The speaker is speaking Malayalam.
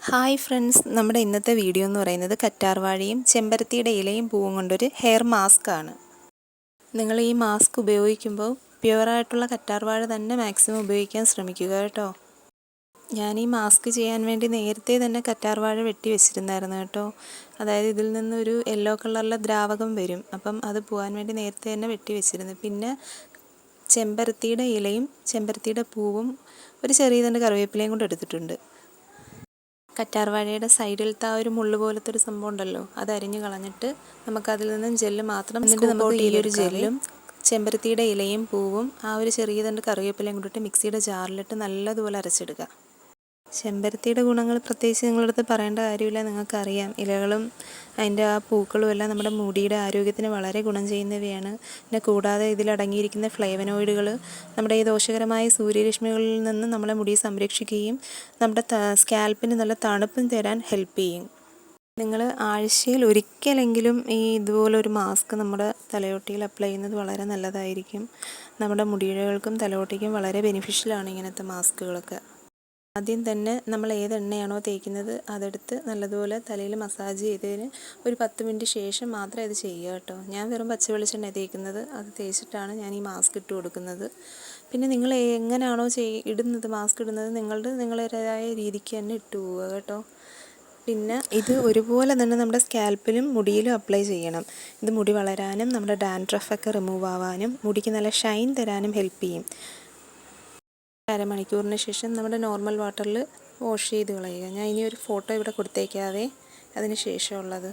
ഹായ് ഫ്രണ്ട്സ്, നമ്മുടെ ഇന്നത്തെ വീഡിയോ എന്ന് പറയുന്നത് കറ്റാർവാഴയും ചെമ്പരത്തിയുടെ ഇലയും പൂവും കൊണ്ടൊരു ഹെയർ മാസ്ക് ആണ്. നിങ്ങൾ ഈ മാസ്ക് ഉപയോഗിക്കുമ്പോൾ പ്യുവറായിട്ടുള്ള കറ്റാർവാഴ തന്നെ മാക്സിമം ഉപയോഗിക്കാൻ ശ്രമിക്കുക കേട്ടോ. ഞാൻ ഈ മാസ്ക് ചെയ്യാൻ വേണ്ടി നേരത്തെ തന്നെ കറ്റാർവാഴ വെട്ടി വെച്ചിരുന്നായിരുന്നു കേട്ടോ. അതായത് ഇതിൽ നിന്നൊരു യെല്ലോ കളറിലെ ദ്രാവകം വരും, അപ്പം അത് പോകാൻ വേണ്ടി നേരത്തെ തന്നെ വെട്ടി വെച്ചിരുന്നു. പിന്നെ ചെമ്പരത്തിയുടെ ഇലയും ചെമ്പരത്തിയുടെ പൂവും ഒരു ചെറിയ തണ്ട് കറിവേപ്പിലയും കൊണ്ട് എടുത്തിട്ടുണ്ട്. കറ്റാർവാഴയുടെ സൈഡിലത്തെ ആ ഒരു മുള്ളു പോലത്തെ ഒരു സംഭവം ഉണ്ടല്ലോ, അത് അരിഞ്ഞു കളഞ്ഞിട്ട് നമുക്കതിൽ നിന്നും ജെല്ല് മാത്രം, എന്നിട്ട് നമുക്ക് ഈ ഒരു ജെല്ലും ചെമ്പരത്തിയുടെ ഇലയും പൂവും ആ ഒരു ചെറിയ തണ്ട് കറിവേപ്പിലയും കൊണ്ടിട്ട് മിക്സിയുടെ ജാറിലിട്ട് നല്ലതുപോലെ അരച്ചെടുക്കുക. ചെമ്പരത്തിയുടെ ഗുണങ്ങൾ പ്രത്യേകിച്ച് നിങ്ങളടുത്ത് പറയേണ്ട കാര്യമില്ല, നിങ്ങൾക്കറിയാം. ഇലകളും അതിൻ്റെ ആ പൂക്കളും എല്ലാം നമ്മുടെ മുടിയുടെ ആരോഗ്യത്തിന് വളരെ ഗുണം ചെയ്യുന്നവയാണ്. പിന്നെ കൂടാതെ ഇതിലടങ്ങിയിരിക്കുന്ന ഫ്ലേവനോയിഡുകൾ നമ്മുടെ ഈ ദോഷകരമായ സൂര്യരശ്മികളിൽ നിന്ന് നമ്മളെ മുടിയെ സംരക്ഷിക്കുകയും നമ്മുടെ സ്കാൽപ്പിന് നല്ല തണുപ്പും തരാൻ ഹെൽപ്പ് ചെയ്യും. നിങ്ങൾ ആഴ്ചയിൽ ഒരിക്കലെങ്കിലും ഈ ഇതുപോലൊരു മാസ്ക് നമ്മുടെ തലയോട്ടിയിൽ അപ്ലൈ ചെയ്യുന്നത് വളരെ നല്ലതായിരിക്കും. നമ്മുടെ മുടികൾക്കും തലയോട്ടിക്കും വളരെ ബെനിഫിഷ്യലാണ് ഇങ്ങനത്തെ മാസ്കുകളൊക്കെ. ആദ്യം തന്നെ നമ്മൾ ഏത് എണ്ണയാണോ തേക്കുന്നത് അതെടുത്ത് നല്ലതുപോലെ തലയിൽ മസാജ് ചെയ്തതിന് ഒരു 10 മിനിറ്റ് ശേഷം മാത്രമേ ഇത് ചെയ്യുക കേട്ടോ. ഞാൻ വെറും പച്ച വെളിച്ചെണ്ണ തേക്കുന്നത്, അത് തേച്ചിട്ടാണ് ഞാൻ ഈ മാസ്ക് ഇട്ട് കൊടുക്കുന്നത്. പിന്നെ നിങ്ങൾ എങ്ങനെയാണോ ഇടുന്നത് മാസ്ക് ഇടുന്നത് നിങ്ങളുടേതായ രീതിക്ക് തന്നെ ഇട്ട് പോവുക കേട്ടോ. പിന്നെ ഇത് ഒരുപോലെ തന്നെ നമ്മുടെ സ്കാൽപ്പിലും മുടിയിലും അപ്ലൈ ചെയ്യണം. ഇത് മുടി വളരാനും നമ്മുടെ ഡാൻഡ്രഫൊക്കെ റിമൂവ് ആവാനും മുടിക്ക് നല്ല ഷൈൻ തരാനും ഹെൽപ്പ് ചെയ്യും. അരമണിക്കൂറിന് ശേഷം നമ്മുടെ നോർമൽ വാട്ടറിൽ വാഷ് ചെയ്ത് കളയുക. ഞാൻ ഇനി ഒരു ഫോട്ടോ ഇവിടെ കൊടുത്തേക്കാവേ അതിന് ശേഷമുള്ളത്.